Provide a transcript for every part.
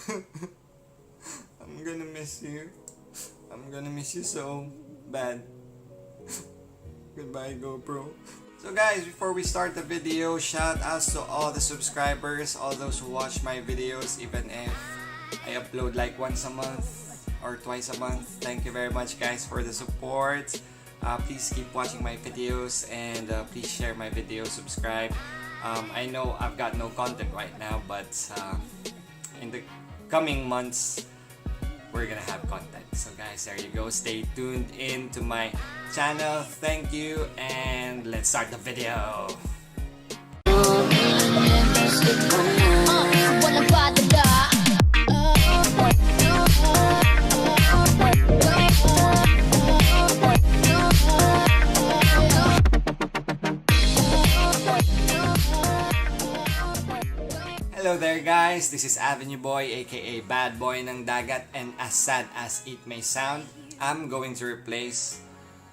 I'm gonna miss you. I'm gonna miss you so bad. Goodbye, GoPro. So guys, before we start the video, shout outs to all the subscribers, all those who watch my videos, even if I upload like once a month or twice a month. Thank you very much guys for the support. Please keep watching my videos and please share my videos, subscribe. I know I've got no content right now, but in the coming months, we're gonna have content. So guys, there you go. Stay tuned into my channel. Thank you, and let's start the video. Hello there guys, this is Avenue Boy aka Bad Boy ng Dagat, and as sad as it may sound, I'm going to replace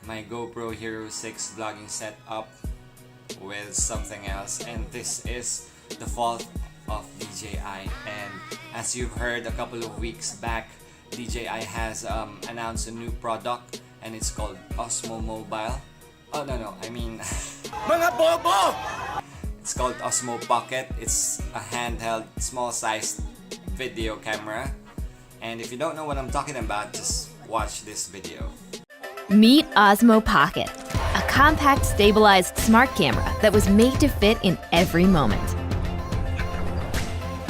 my GoPro Hero 6 vlogging setup with something else, and this is the fault of DJI. And as you've heard a couple of weeks back, DJI has announced a new product and it's called Osmo Mobile. Oh no, I mean mga bobo! It's called Osmo Pocket. It's a handheld, small-sized video camera. And if you don't know what I'm talking about, just watch this video. Meet Osmo Pocket, a compact, stabilized smart camera that was made to fit in every moment.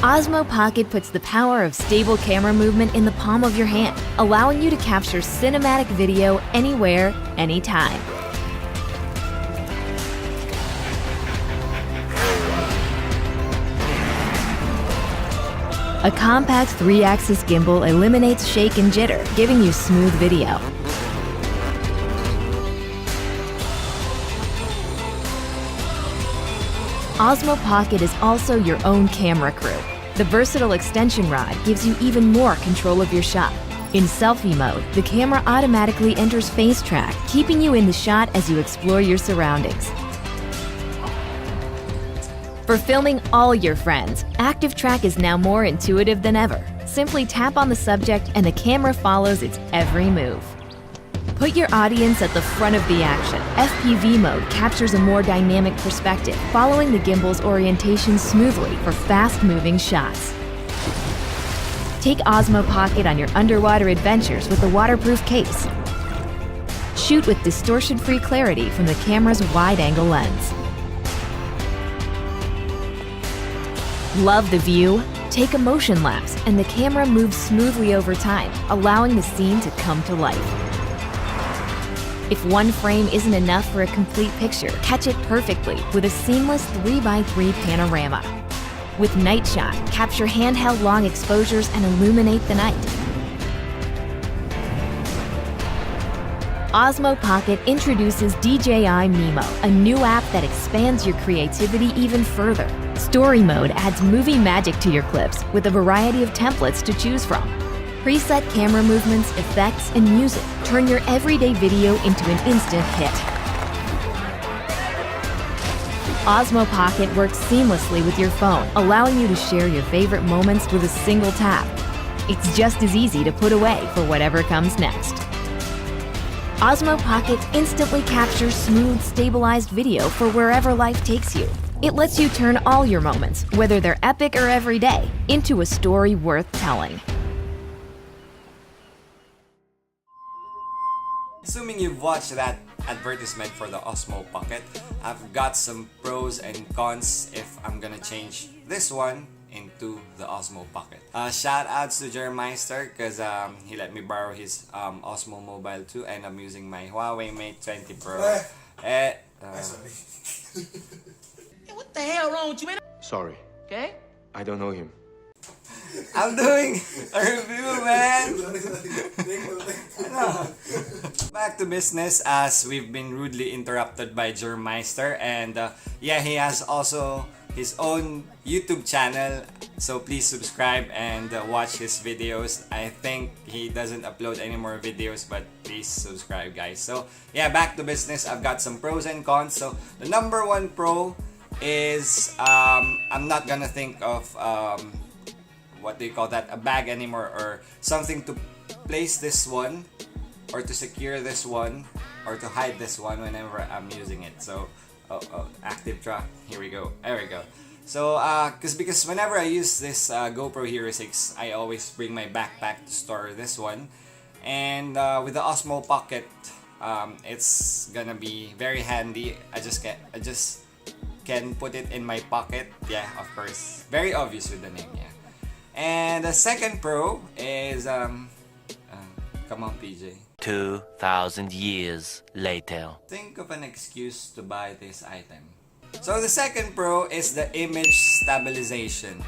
Osmo Pocket puts the power of stable camera movement in the palm of your hand, allowing you to capture cinematic video anywhere, anytime. A compact 3-axis gimbal eliminates shake and jitter, giving you smooth video. Osmo Pocket is also your own camera crew. The versatile extension rod gives you even more control of your shot. In selfie mode, the camera automatically enters face track, keeping you in the shot as you explore your surroundings. For filming all your friends, Active Track is now more intuitive than ever. Simply tap on the subject and the camera follows its every move. Put your audience at the front of the action. FPV mode captures a more dynamic perspective, following the gimbal's orientation smoothly for fast-moving shots. Take Osmo Pocket on your underwater adventures with a waterproof case. Shoot with distortion-free clarity from the camera's wide-angle lens. Love the view? Take a motion lapse and the camera moves smoothly over time, allowing the scene to come to life. If one frame isn't enough for a complete picture, catch it perfectly with a seamless 3x3 panorama. With Night Shot, capture handheld long exposures and illuminate the night. Osmo Pocket introduces DJI Mimo, a new app that expands your creativity even further. Story mode adds movie magic to your clips with a variety of templates to choose from. Preset camera movements, effects, and music turn your everyday video into an instant hit. Osmo Pocket works seamlessly with your phone, allowing you to share your favorite moments with a single tap. It's just as easy to put away for whatever comes next. Osmo Pocket instantly captures smooth, stabilized video for wherever life takes you. It lets you turn all your moments, whether they're epic or everyday, into a story worth telling. Assuming you've watched that advertisement for the Osmo Pocket, I've got some pros and cons if I'm gonna change this one into the Osmo Pocket. Shout outs to Jermeister because he let me borrow his Osmo Mobile 2 and I'm using my Huawei Mate 20 Pro. Sorry. What the hell wrong with you, man? Sorry. Okay? I don't know him. I'm doing a review, man! Back to business, as we've been rudely interrupted by Jermeister, and yeah, he has also his own YouTube channel, so please subscribe and watch his videos. I think he doesn't upload any more videos, but please subscribe guys. So yeah, back to business. I've got some pros and cons. So the number one pro is I'm not gonna think of what do you call that, a bag anymore, or something to place this one, or to secure this one, or to hide this one whenever I'm using it. So, active track, here we go, there we go. So, because whenever I use this GoPro Hero 6, I always bring my backpack to store this one. And with the Osmo Pocket, it's gonna be very handy. I just can put it in my pocket. Yeah, of course. Very obvious with the name, yeah. And the second pro is, come on, PJ. 2,000 years later. Think of an excuse to buy this item. So the second pro is the image stabilization.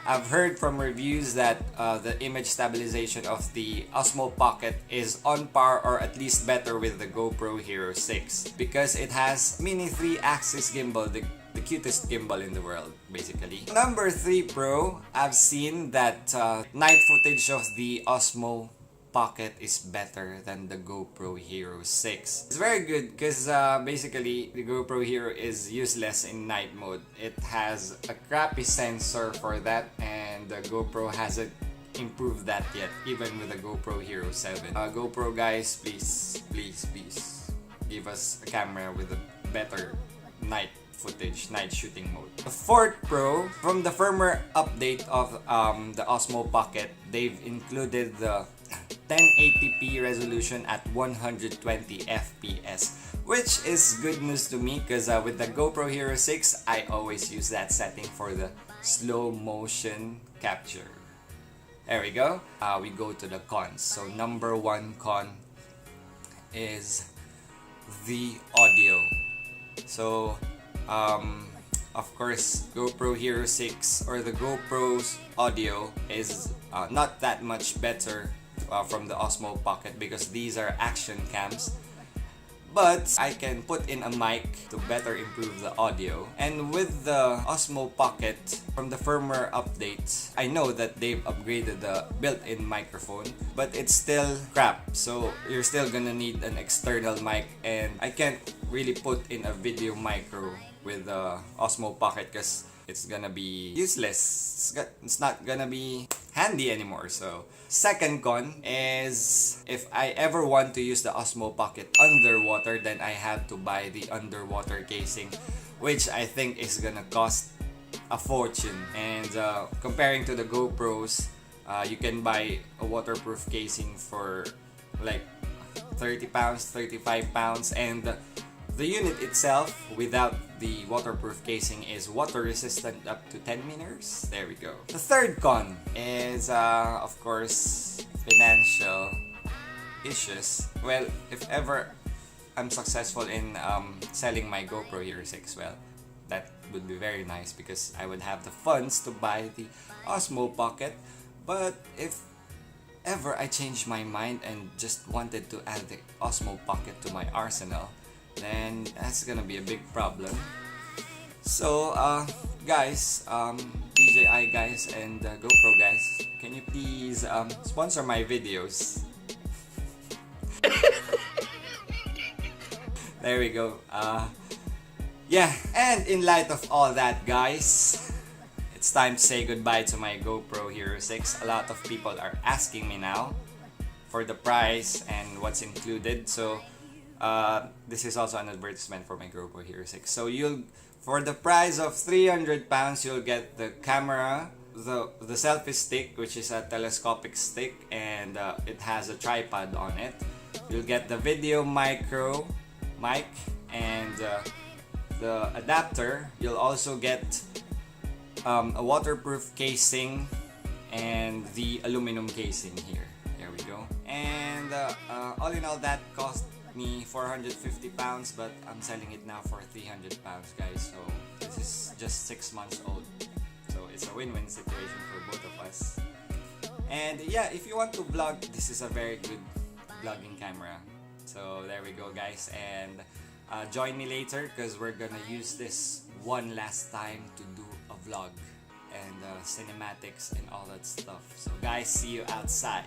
I've heard from reviews that the image stabilization of the Osmo Pocket is on par or at least better with the GoPro Hero 6 because it has mini 3-axis gimbal, the cutest gimbal in the world, basically. Number 3 pro, I've seen that night footage of the Osmo Pocket is better than the GoPro Hero 6. It's very good because basically the GoPro Hero is useless in night mode. It has a crappy sensor for that, and the GoPro hasn't improved that yet, even with the GoPro Hero 7. GoPro guys, please give us a camera with a better night footage, night shooting mode. The fourth pro, from the firmware update of the Osmo Pocket, they've included the 1080p resolution at 120 FPS, which is good news to me because with the GoPro Hero 6, I always use that setting for the slow motion capture. There we go. We go to the cons. So number 1 con is the audio. So of course, GoPro Hero 6 or the GoPro's audio is not that much better from the Osmo Pocket because these are action cams. But I can put in a mic to better improve the audio. And with the Osmo Pocket, from the firmware updates, I know that they've upgraded the built-in microphone, but it's still crap. So you're still gonna need an external mic, and I can't really put in a video micro with the Osmo Pocket because it's gonna be useless. It's not gonna be handy anymore. So second con is if I ever want to use the Osmo Pocket underwater, then I have to buy the underwater casing, which I think is gonna cost a fortune. And comparing to the GoPros, you can buy a waterproof casing for like 30 pounds, 35 pounds, and the unit itself without the waterproof casing is water resistant up to 10 meters. There we go. The third con is of course financial issues. Well, if ever I'm successful in selling my GoPro Hero 6, well, that would be very nice because I would have the funds to buy the Osmo Pocket. But if ever I change my mind and just wanted to add the Osmo Pocket to my arsenal, then that's gonna be a big problem. So guys, DJI guys and GoPro guys, can you please sponsor my videos? There we go. Yeah, and in light of all that, guys, it's time to say goodbye to my GoPro Hero 6. A lot of people are asking me now for the price and what's included. So this is also an advertisement for my GoPro Hero 6. So for the price of 300 pounds, you'll get the camera, the selfie stick, which is a telescopic stick, and it has a tripod on it. You'll get the video mic, and the adapter. You'll also get a waterproof casing and the aluminum casing here. There we go. And all in all, that cost me 450 pounds, but I'm selling it now for 300 pounds, guys. So this is just 6 months old. So it's a win-win situation for both of us. And yeah, if you want to vlog, this is a very good vlogging camera. So there we go, guys. And join me later because we're gonna use this one last time to do a vlog and cinematics and all that stuff. So guys, see you outside.